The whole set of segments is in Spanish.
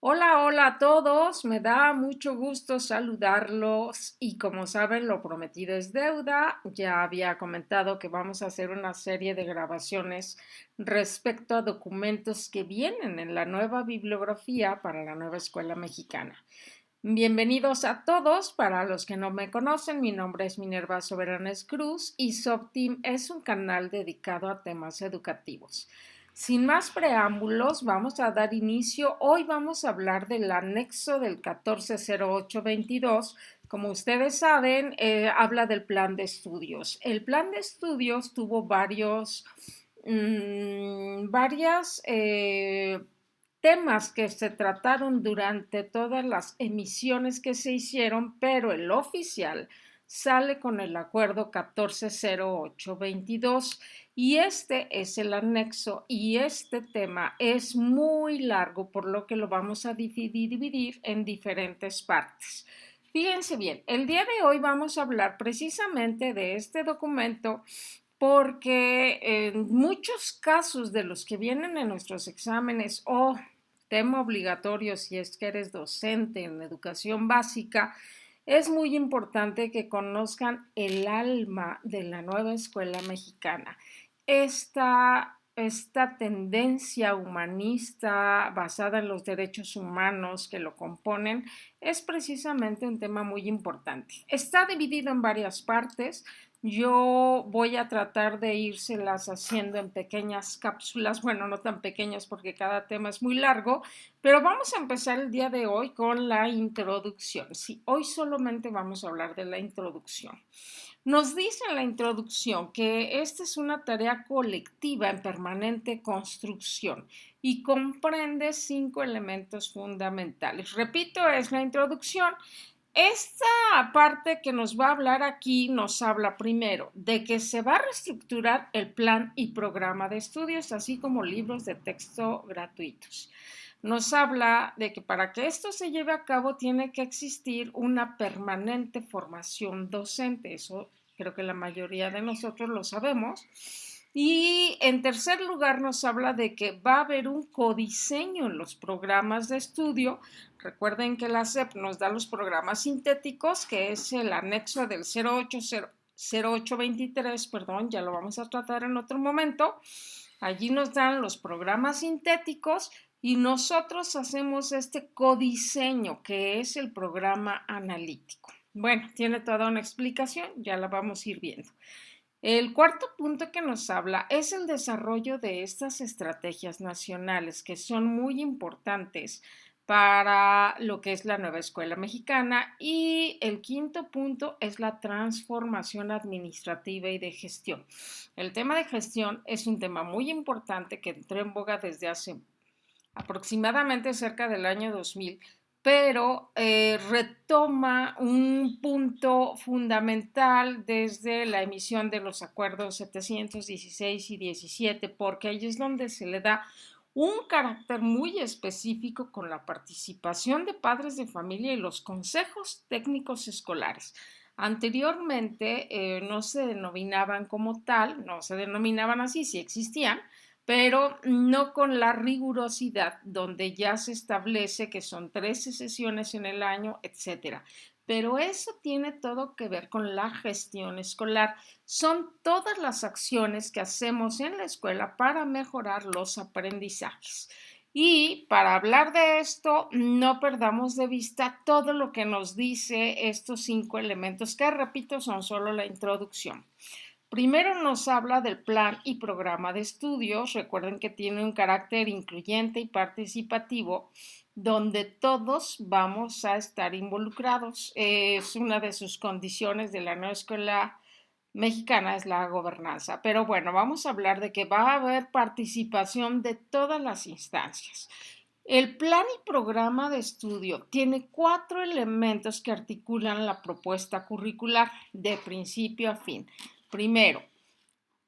Hola, hola a todos. Me da mucho gusto saludarlos y como saben, lo prometido es deuda. Ya había comentado que vamos a hacer una serie de grabaciones respecto a documentos que vienen en la nueva bibliografía para la nueva escuela mexicana. Bienvenidos a todos. Para los que no me conocen, mi nombre es Minerva Soberanes Cruz y SOPTEAM es un canal dedicado a temas educativos. Sin más preámbulos, vamos a dar inicio. Hoy vamos a hablar del anexo del 140822. Como ustedes saben, habla del plan de estudios. El plan de estudios tuvo varias temas que se trataron durante todas las emisiones que se hicieron, pero el oficial sale con el acuerdo 140822 y este es el anexo y este tema es muy largo, por lo que lo vamos a dividir en diferentes partes. Fíjense bien, el día de hoy vamos a hablar precisamente de este documento porque en muchos casos de los que vienen en nuestros exámenes o tema obligatorio si es que eres docente en educación básica, es muy importante que conozcan el alma de la nueva escuela mexicana. Esta tendencia humanista basada en los derechos humanos que lo componen es precisamente un tema muy importante. Está dividido en varias partes. Yo voy a tratar de írselas haciendo en pequeñas cápsulas, bueno, no tan pequeñas porque cada tema es muy largo, pero vamos a empezar el día de hoy con la introducción. Sí, hoy solamente vamos a hablar de la introducción. Nos dice en la introducción que esta es una tarea colectiva en permanente construcción y comprende 5 elementos fundamentales. Repito, es la introducción. Esta parte que nos va a hablar aquí nos habla primero de que se va a reestructurar el plan y programa de estudios, así como libros de texto gratuitos. Nos habla de que para que esto se lleve a cabo tiene que existir una permanente formación docente. Eso creo que la mayoría de nosotros lo sabemos. Y en tercer lugar nos habla de que va a haber un codiseño en los programas de estudio. Recuerden que la SEP nos da los programas sintéticos, que es el anexo del 0823, perdón, ya lo vamos a tratar en otro momento. Allí nos dan los programas sintéticos y nosotros hacemos este codiseño, que es el programa analítico. Bueno, tiene toda una explicación, ya la vamos a ir viendo. El cuarto punto que nos habla es el desarrollo de estas estrategias nacionales que son muy importantes para lo que es la nueva escuela mexicana y el quinto punto es la transformación administrativa y de gestión. El tema de gestión es un tema muy importante que entró en boga desde hace aproximadamente cerca del año 2000, pero retoma un punto fundamental desde la emisión de los acuerdos 716 y 17, porque ahí es donde se le da un carácter muy específico con la participación de padres de familia y los consejos técnicos escolares. Anteriormente no se denominaban como tal, no se denominaban así, sí existían, pero no con la rigurosidad donde ya se establece que son 13 sesiones en el año, etcétera. Pero eso tiene todo que ver con la gestión escolar. Son todas las acciones que hacemos en la escuela para mejorar los aprendizajes. Y para hablar de esto, no perdamos de vista todo lo que nos dice estos 5 elementos, que repito, son solo la introducción. Primero nos habla del plan y programa de estudios. Recuerden que tiene un carácter incluyente y participativo donde todos vamos a estar involucrados. Es una de sus condiciones de la nueva escuela mexicana, es la gobernanza. Pero bueno, vamos a hablar de que va a haber participación de todas las instancias. El plan y programa de estudio tiene 4 elementos que articulan la propuesta curricular de principio a fin. Primero,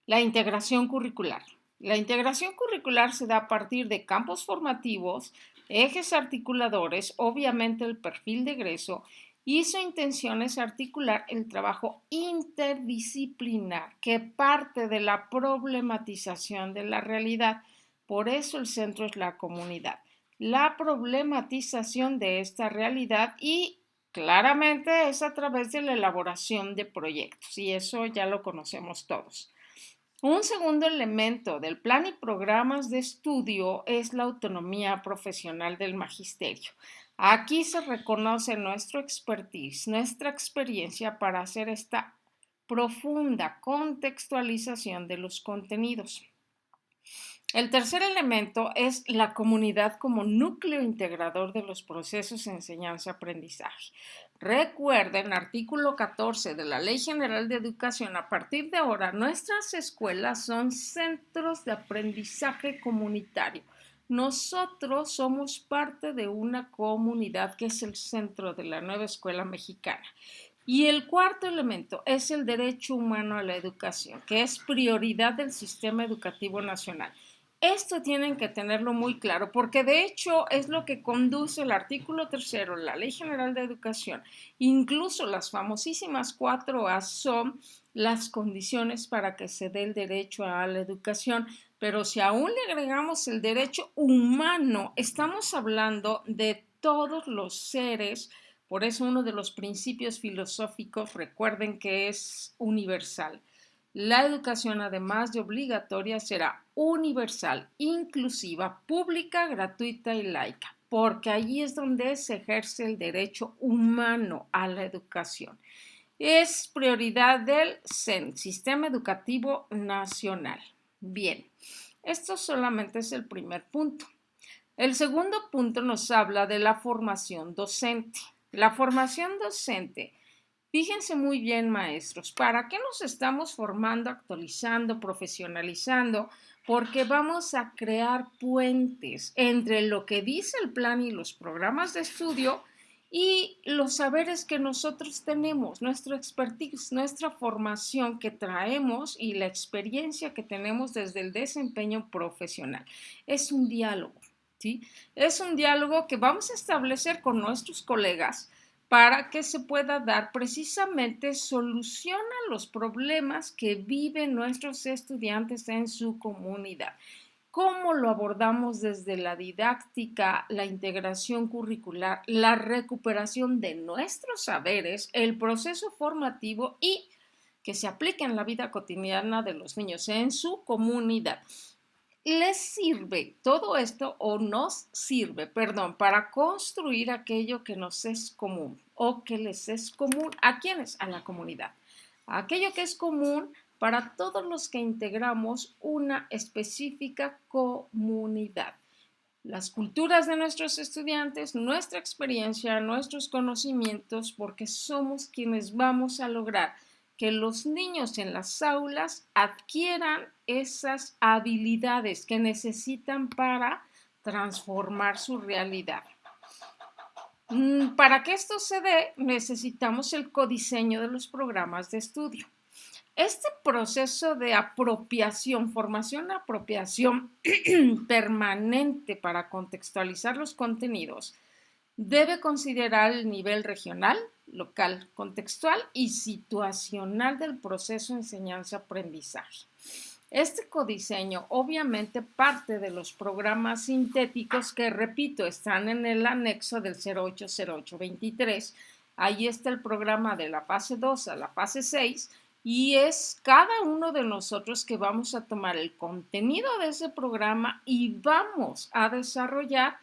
la integración curricular. La integración curricular se da a partir de campos formativos, ejes articuladores, obviamente el perfil de egreso, y su intención es articular el trabajo interdisciplinar que parte de la problematización de la realidad. Por eso el centro es la comunidad. la problematización de esta realidad y claramente es a través de la elaboración de proyectos y eso ya lo conocemos todos. Un segundo elemento del plan y programas de estudio es la autonomía profesional del magisterio. Aquí se reconoce nuestro expertise, nuestra experiencia para hacer esta profunda contextualización de los contenidos. El tercer elemento es la comunidad como núcleo integrador de los procesos de enseñanza-aprendizaje. Recuerden, artículo 14 de la Ley General de Educación, a partir de ahora nuestras escuelas son centros de aprendizaje comunitario. Nosotros somos parte de una comunidad que es el centro de la nueva escuela mexicana. Y el cuarto elemento es el derecho humano a la educación, que es prioridad del sistema educativo nacional. Esto tienen que tenerlo muy claro porque de hecho es lo que conduce el artículo 3, la Ley General de Educación. Incluso las famosísimas 4A son las condiciones para que se dé el derecho a la educación. Pero si aún le agregamos el derecho humano, estamos hablando de todos los seres. Por eso uno de los principios filosóficos, recuerden que es universal. La educación, además de obligatoria, será universal, inclusiva, pública, gratuita y laica, porque allí es donde se ejerce el derecho humano a la educación. Es prioridad del Sistema Educativo Nacional. Bien, esto solamente es el primer punto. El segundo punto nos habla de la formación docente. La formación docente. Fíjense muy bien, maestros, ¿para qué nos estamos formando, actualizando, profesionalizando? Porque vamos a crear puentes entre lo que dice el plan y los programas de estudio y los saberes que nosotros tenemos, nuestra expertise, nuestra formación que traemos y la experiencia que tenemos desde el desempeño profesional. Es un diálogo, ¿sí? Es un diálogo que vamos a establecer con nuestros colegas para que se pueda dar precisamente solución a los problemas que viven nuestros estudiantes en su comunidad. ¿Cómo lo abordamos desde la didáctica, la integración curricular, la recuperación de nuestros saberes, el proceso formativo y que se aplique en la vida cotidiana de los niños en su comunidad? ¿Les sirve todo esto o nos sirve, perdón, para construir aquello que nos es común o que les es común? ¿A quiénes? A la comunidad. Aquello que es común para todos los que integramos una específica comunidad. Las culturas de nuestros estudiantes, nuestra experiencia, nuestros conocimientos, porque somos quienes vamos a lograr que los niños en las aulas adquieran esas habilidades que necesitan para transformar su realidad. Para que esto se dé, necesitamos el codiseño de los programas de estudio. Este proceso de apropiación, formación-apropiación permanente para contextualizar los contenidos, debe considerar el nivel regional, local, contextual y situacional del proceso de enseñanza-aprendizaje. Este codiseño obviamente parte de los programas sintéticos que, repito, están en el anexo del 080823. Ahí está el programa de la fase 2 a la fase 6 y es cada uno de nosotros que vamos a tomar el contenido de ese programa y vamos a desarrollar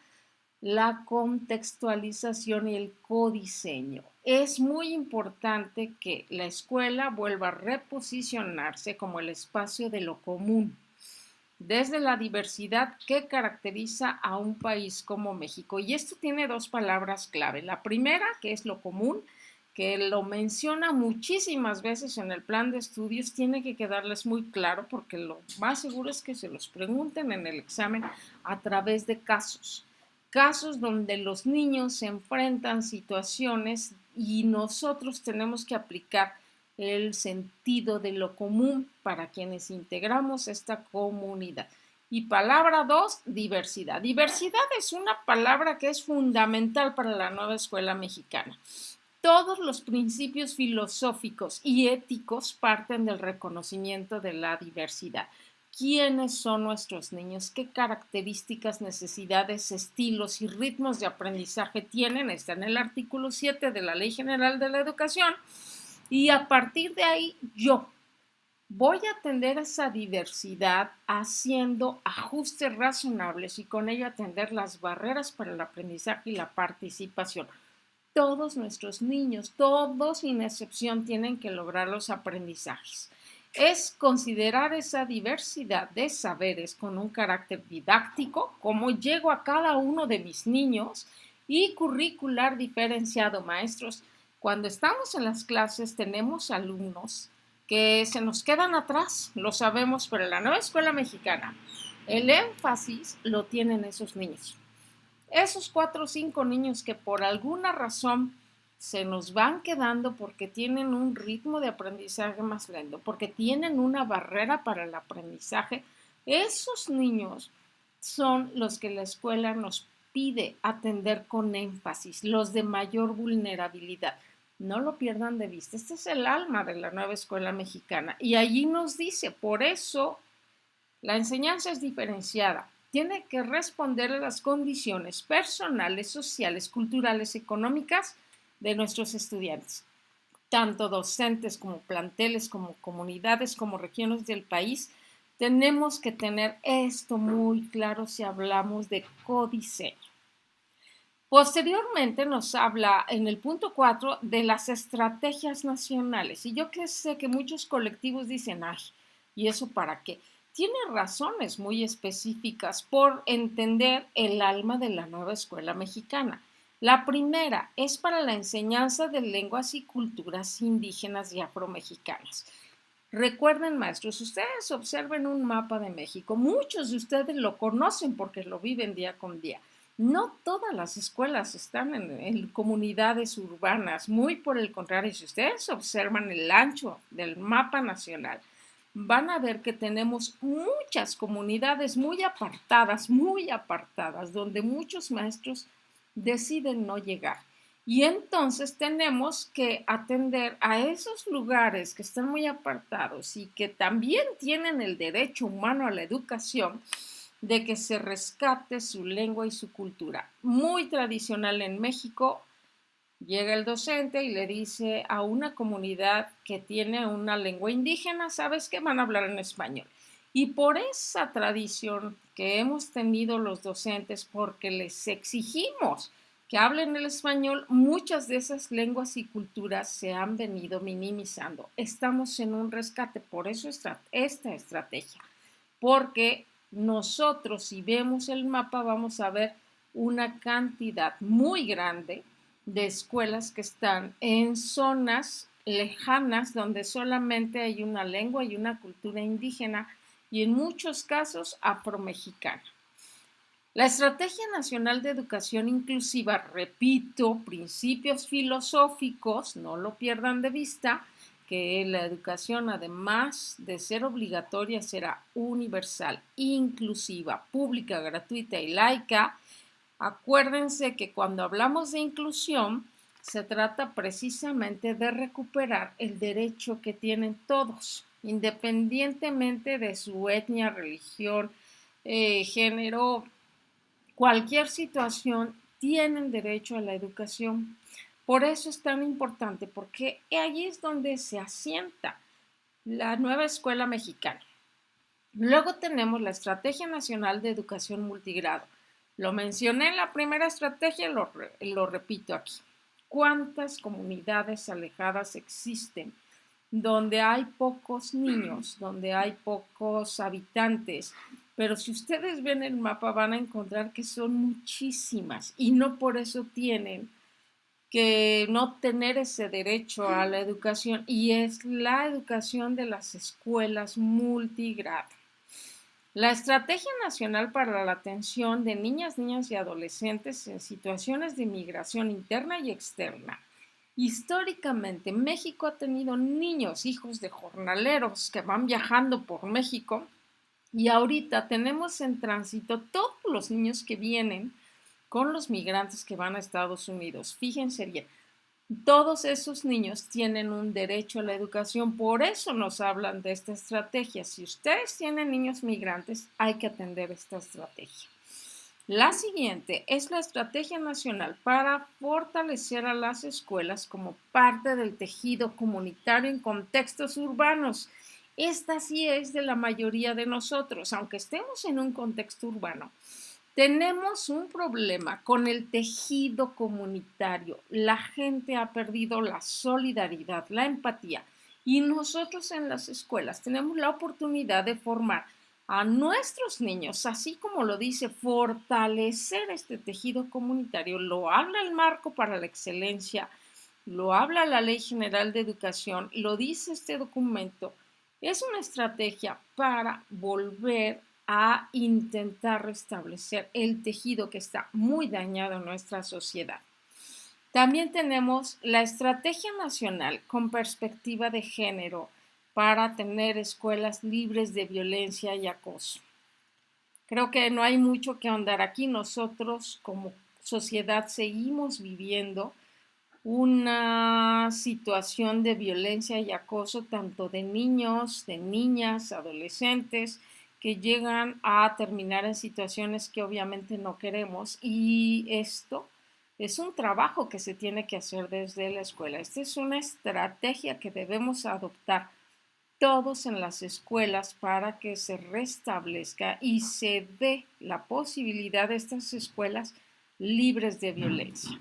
la contextualización y el codiseño. Es muy importante que la escuela vuelva a reposicionarse como el espacio de lo común, desde la diversidad que caracteriza a un país como México. Y esto tiene dos palabras clave. La primera, que es lo común, que lo menciona muchísimas veces en el plan de estudios, tiene que quedarles muy claro porque lo más seguro es que se los pregunten en el examen a través de casos donde los niños se enfrentan situaciones y nosotros tenemos que aplicar el sentido de lo común para quienes integramos esta comunidad. Y palabra 2, diversidad. Diversidad es una palabra que es fundamental para la nueva escuela mexicana. Todos los principios filosóficos y éticos parten del reconocimiento de la diversidad. quiénes son nuestros niños, qué características, necesidades, estilos y ritmos de aprendizaje tienen. Está en el artículo 7 de la Ley General de la Educación. Y a partir de ahí yo voy a atender esa diversidad haciendo ajustes razonables y con ello atender las barreras para el aprendizaje y la participación. Todos nuestros niños, todos sin excepción, tienen que lograr los aprendizajes. Es considerar esa diversidad de saberes con un carácter didáctico, cómo llego a cada uno de mis niños, y curricular diferenciado, maestros. Cuando estamos en las clases tenemos alumnos que se nos quedan atrás, lo sabemos, pero en la nueva escuela mexicana el énfasis lo tienen esos niños. Esos 4 o 5 niños que por alguna razón se nos van quedando porque tienen un ritmo de aprendizaje más lento, porque tienen una barrera para el aprendizaje, esos niños son los que la escuela nos pide atender con énfasis, los de mayor vulnerabilidad. No lo pierdan de vista, este es el alma de la nueva escuela mexicana y allí nos dice, por eso la enseñanza es diferenciada. Tiene que responder a las condiciones personales, sociales, culturales, económicas de nuestros estudiantes, tanto docentes como planteles, como comunidades, como regiones del país. Tenemos que tener esto muy claro si hablamos de codiseño. Posteriormente nos habla en el punto 4 de las estrategias nacionales. Y yo que sé que muchos colectivos dicen, ay, ¿y eso para qué? Tiene razones muy específicas por entender el alma de la nueva escuela mexicana. La primera es para la enseñanza de lenguas y culturas indígenas y afromexicanas. Recuerden, maestros, ustedes observen un mapa de México. Muchos de ustedes lo conocen porque lo viven día con día. No todas las escuelas están en comunidades urbanas, muy por el contrario, si ustedes observan el ancho del mapa nacional, van a ver que tenemos muchas comunidades muy apartadas, donde muchos maestros deciden no llegar. Y entonces tenemos que atender a esos lugares que están muy apartados y que también tienen el derecho humano a la educación, de que se rescate su lengua y su cultura. Muy tradicional en México, llega el docente y le dice a una comunidad que tiene una lengua indígena, ¿sabes qué? Van a hablar en español. Y por esa tradición que hemos tenido los docentes, porque les exigimos que hablen el español, muchas de esas lenguas y culturas se han venido minimizando. Estamos en un rescate, por eso esta estrategia, porque nosotros, si vemos el mapa, vamos a ver una cantidad muy grande de escuelas que están en zonas lejanas donde solamente hay una lengua y una cultura indígena y en muchos casos afromexicana. La Estrategia Nacional de Educación Inclusiva, repito, principios filosóficos, no lo pierdan de vista, que la educación, además de ser obligatoria, será universal, inclusiva, pública, gratuita y laica. Acuérdense que cuando hablamos de inclusión, se trata precisamente de recuperar el derecho que tienen todos, independientemente de su etnia, religión, género, cualquier situación, tienen derecho a la educación. Por eso es tan importante, porque allí es donde se asienta la nueva escuela mexicana. Luego tenemos la Estrategia Nacional de Educación Multigrado. Lo mencioné en la primera estrategia, lo repito aquí. ¿Cuántas comunidades alejadas existen donde hay pocos niños, donde hay pocos habitantes? Pero si ustedes ven el mapa van a encontrar que son muchísimas y no por eso tienen que no tener ese derecho a la educación, y es la educación de las escuelas multigrado. La Estrategia Nacional para la Atención de Niñas, Niños y Adolescentes en Situaciones de Migración Interna y Externa. Históricamente, México ha tenido niños, hijos de jornaleros que van viajando por México, y ahorita tenemos en tránsito todos los niños que vienen con los migrantes que van a Estados Unidos. Fíjense bien, Todos esos niños tienen un derecho a la educación, por eso nos hablan de esta estrategia. Si ustedes tienen niños migrantes, hay que atender esta estrategia. La siguiente es la Estrategia Nacional para fortalecer a las escuelas como parte del tejido comunitario en contextos urbanos. Esta sí es de la mayoría de nosotros, aunque estemos en un contexto urbano. Tenemos un problema con el tejido comunitario. La gente ha perdido la solidaridad, la empatía. Y nosotros en las escuelas tenemos la oportunidad de formar a nuestros niños, así como lo dice, fortalecer este tejido comunitario. Lo habla el marco para la excelencia, lo habla la Ley General de Educación, lo dice este documento. Es una estrategia para volver a intentar restablecer el tejido que está muy dañado en nuestra sociedad. También tenemos la Estrategia Nacional con Perspectiva de Género para tener escuelas libres de violencia y acoso. Creo que no hay mucho que ahondar aquí. Nosotros como sociedad seguimos viviendo una situación de violencia y acoso tanto de niños, de niñas, adolescentes, que llegan a terminar en situaciones que obviamente no queremos, y esto es un trabajo que se tiene que hacer desde la escuela. Esta es una estrategia que debemos adoptar todos en las escuelas para que se restablezca y se dé la posibilidad de estas escuelas libres de violencia.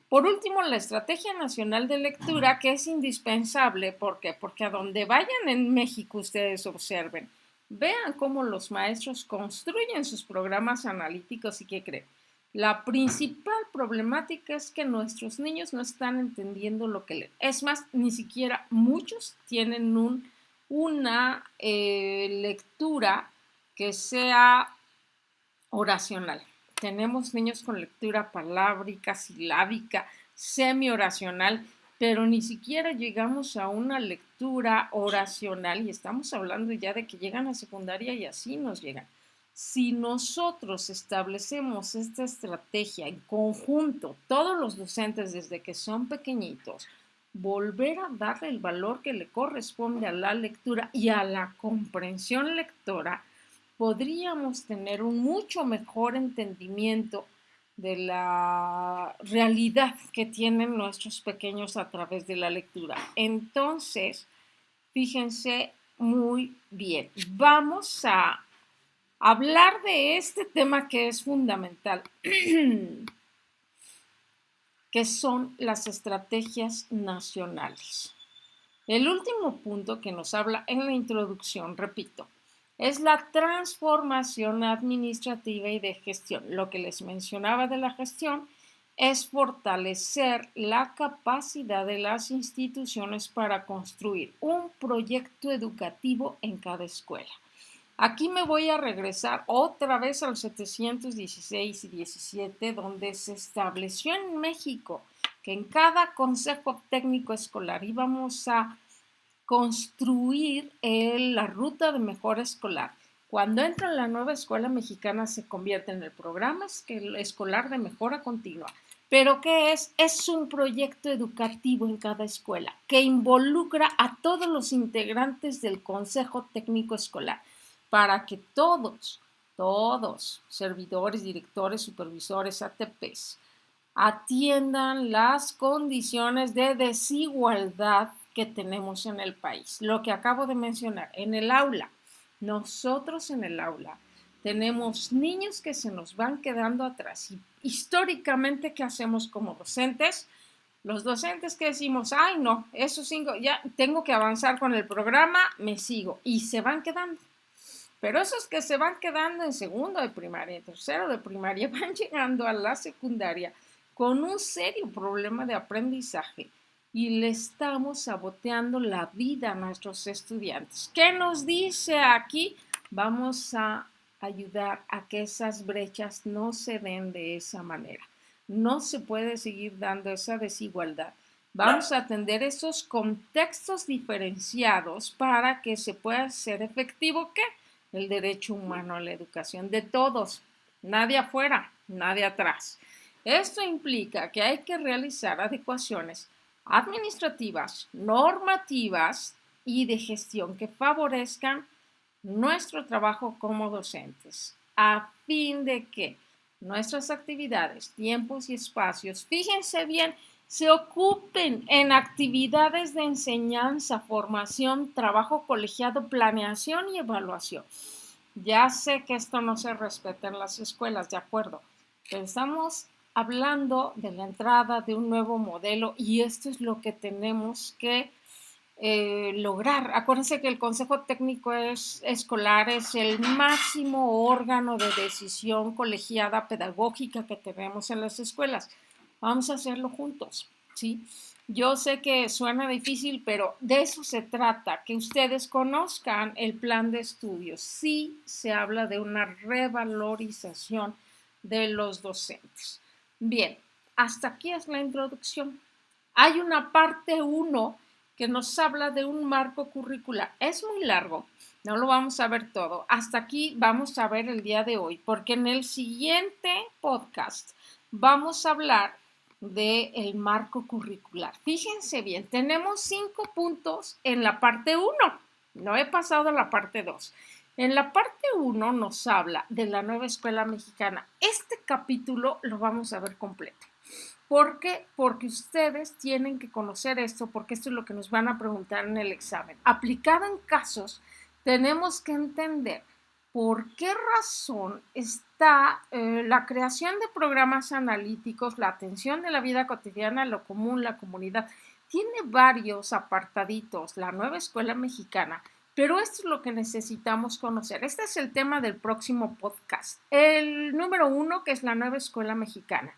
Por último, la Estrategia Nacional de Lectura, que es indispensable. ¿Por qué? Porque a donde vayan en México ustedes observen, vean cómo los maestros construyen sus programas analíticos y qué creen. La principal problemática es que nuestros niños no están entendiendo lo que leen. Es más, ni siquiera muchos tienen una lectura que sea oracional. Tenemos niños con lectura palábrica, silábica, semi-oracional, pero ni siquiera llegamos a una lectura oracional, y estamos hablando ya de que llegan a secundaria y así nos llegan. Si nosotros establecemos esta estrategia en conjunto, todos los docentes desde que son pequeñitos, volver a darle el valor que le corresponde a la lectura y a la comprensión lectora, podríamos tener un mucho mejor entendimiento de la realidad que tienen nuestros pequeños a través de la lectura. Entonces, fíjense muy bien. Vamos a hablar de este tema que es fundamental, que son las estrategias nacionales. El último punto que nos habla en la introducción, repito, es la transformación administrativa y de gestión. Lo que les mencionaba de la gestión es fortalecer la capacidad de las instituciones para construir un proyecto educativo en cada escuela. Aquí me voy a regresar otra vez al 716 y 17, donde se estableció en México que en cada consejo técnico escolar íbamos a construir la ruta de mejora escolar. Cuando entra en la nueva escuela mexicana se convierte en el programa escolar de mejora continua. ¿Pero qué es? Es un proyecto educativo en cada escuela que involucra a todos los integrantes del consejo técnico escolar para que todos, servidores, directores, supervisores, ATPs, atiendan las condiciones de desigualdad que tenemos en el país. Lo que acabo de mencionar, en el aula, nosotros en el aula tenemos niños que se nos van quedando atrás. Y históricamente, ¿qué hacemos como docentes? Los docentes que decimos, ay no, esos 5, ya tengo que avanzar con el programa, me sigo. Y se van quedando. Pero esos que se van quedando en segundo de primaria, en tercero de primaria, van llegando a la secundaria con un serio problema de aprendizaje y le estamos saboteando la vida a nuestros estudiantes. ¿Qué nos dice aquí? Vamos a ayudar a que esas brechas no se den de esa manera. No se puede seguir dando esa desigualdad. Vamos a atender esos contextos diferenciados para que se pueda hacer efectivo, ¿qué? El derecho humano a la educación de todos, nadie afuera, nadie atrás. Esto implica que hay que realizar adecuaciones administrativas, normativas y de gestión que favorezcan nuestro trabajo como docentes, a fin de que nuestras actividades, tiempos y espacios, fíjense bien, se ocupen en actividades de enseñanza, formación, trabajo colegiado, planeación y evaluación. Ya sé que esto no se respeta en las escuelas, de acuerdo, pero estamos hablando de la entrada de un nuevo modelo y esto es lo que tenemos que lograr. Acuérdense que el Consejo Técnico Escolar es el máximo órgano de decisión colegiada pedagógica que tenemos en las escuelas. Vamos a hacerlo juntos, ¿sí? Yo sé que suena difícil, pero de eso se trata, que ustedes conozcan el plan de estudios. Sí se habla de una revalorización de los docentes. Bien, hasta aquí es la introducción. Hay una parte 1 que nos habla de un marco curricular. Es muy largo, no lo vamos a ver todo. Hasta aquí vamos a ver el día de hoy, porque en el siguiente podcast vamos a hablar del marco curricular. Fíjense bien, tenemos 5 puntos en la parte 1. No he pasado a la parte 2. En la parte 1 nos habla de la nueva escuela mexicana. Este capítulo lo vamos a ver completo. ¿Por qué? Porque ustedes tienen que conocer esto, porque esto es lo que nos van a preguntar en el examen. Aplicado en casos, tenemos que entender por qué razón está la creación de programas analíticos, la atención de la vida cotidiana, lo común, la comunidad. Tiene varios apartaditos, la nueva escuela mexicana, pero esto es lo que necesitamos conocer. Este es el tema del próximo podcast. El número 1, que es la nueva escuela mexicana.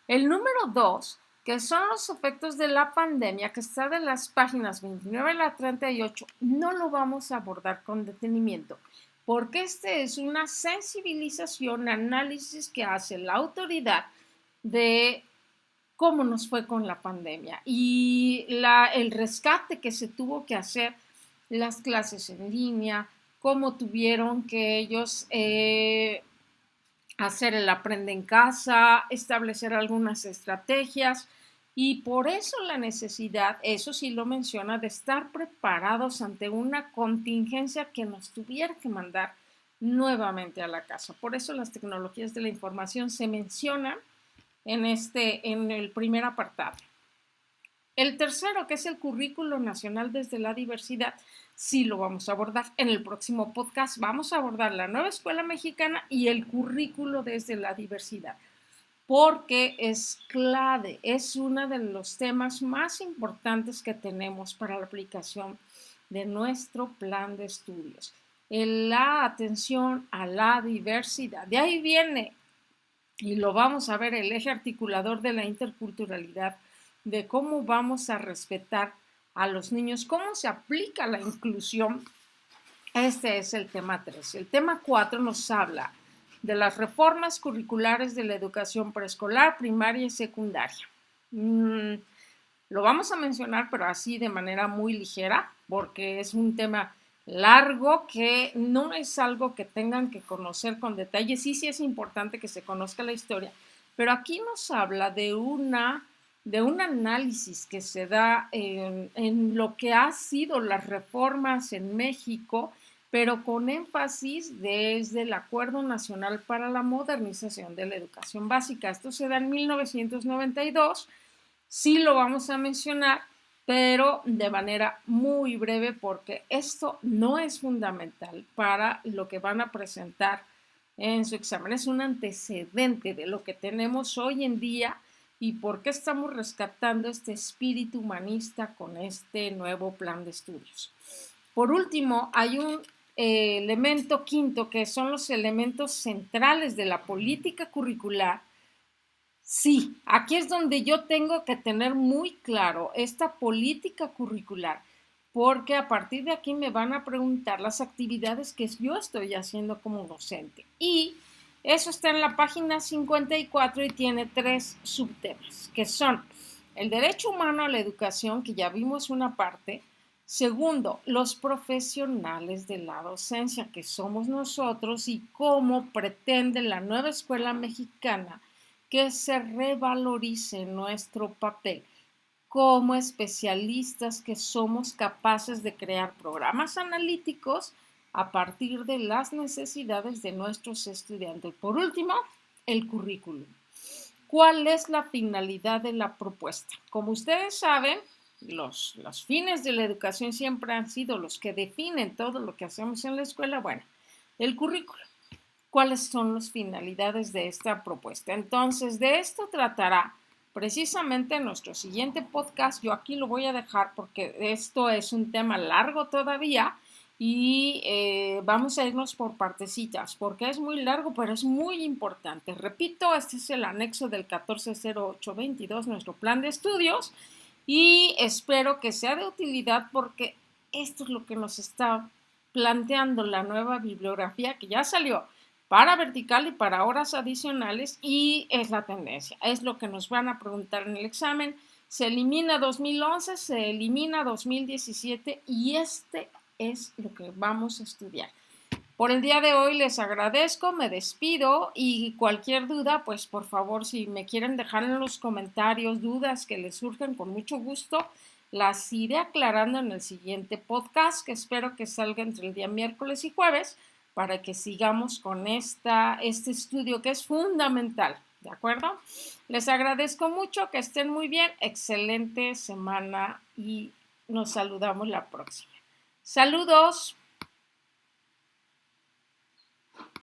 El número 2, que son los efectos de la pandemia, que está de las páginas 29 a la 38, no lo vamos a abordar con detenimiento, porque este es una sensibilización, análisis que hace la autoridad de cómo nos fue con la pandemia y el rescate que se tuvo que hacer, las clases en línea, cómo tuvieron que ellos hacer el aprende en casa, establecer algunas estrategias y por eso la necesidad, eso sí lo menciona, de estar preparados ante una contingencia que nos tuviera que mandar nuevamente a la casa. Por eso las tecnologías de la información se mencionan en el primer apartado. El tercero, que es el currículo nacional desde la diversidad, sí lo vamos a abordar. En el próximo podcast vamos a abordar la nueva escuela mexicana y el currículo desde la diversidad, porque es clave, es uno de los temas más importantes que tenemos para la aplicación de nuestro plan de estudios. La atención a la diversidad. De ahí viene, y lo vamos a ver, el eje articulador de la interculturalidad, de cómo vamos a respetar a los niños, cómo se aplica la inclusión. Este es el tema 3. El tema 4 nos habla de las reformas curriculares de la educación preescolar, primaria y secundaria. Lo vamos a mencionar, pero así de manera muy ligera, porque es un tema largo que no es algo que tengan que conocer con detalle. Sí, sí es importante que se conozca la historia, pero aquí nos habla de un análisis que se da en lo que ha sido las reformas en México, pero con énfasis desde el Acuerdo Nacional para la Modernización de la Educación Básica. Esto se da en 1992. Sí lo vamos a mencionar, pero de manera muy breve porque esto no es fundamental para lo que van a presentar en su examen. Es un antecedente de lo que tenemos hoy en día y por qué estamos rescatando este espíritu humanista con este nuevo plan de estudios. Por último, hay un elemento quinto que son los elementos centrales de la política curricular. Sí, aquí es donde yo tengo que tener muy claro esta política curricular, porque a partir de aquí me van a preguntar las actividades que yo estoy haciendo como docente. Y eso está en la página 54 y tiene 3 subtemas, que son el derecho humano a la educación, que ya vimos una parte. Segundo, los profesionales de la docencia, que somos nosotros, y cómo pretende la nueva escuela mexicana que se revalorice nuestro papel como especialistas que somos capaces de crear programas analíticos a partir de las necesidades de nuestros estudiantes. Por último, el currículum. ¿Cuál es la finalidad de la propuesta? Como ustedes saben, los fines de la educación siempre han sido los que definen todo lo que hacemos en la escuela. Bueno, el currículum. ¿Cuáles son las finalidades de esta propuesta? Entonces, de esto tratará precisamente nuestro siguiente podcast. Yo aquí lo voy a dejar porque esto es un tema largo todavía y vamos a irnos por partecitas porque es muy largo, pero es muy importante. Repito, este es el anexo del 140822, nuestro plan de estudios, y espero que sea de utilidad porque esto es lo que nos está planteando la nueva bibliografía que ya salió para vertical y para horas adicionales, y es la tendencia, es lo que nos van a preguntar en el examen. Se elimina 2011, se elimina 2017 y este es lo que vamos a estudiar. Por el día de hoy les agradezco, me despido y cualquier duda, pues por favor, si me quieren dejar en los comentarios dudas que les surjan, con mucho gusto las iré aclarando en el siguiente podcast, que espero que salga entre el día miércoles y jueves, para que sigamos con este estudio que es fundamental, ¿de acuerdo? Les agradezco mucho, que estén muy bien, excelente semana y nos saludamos la próxima. Saludos.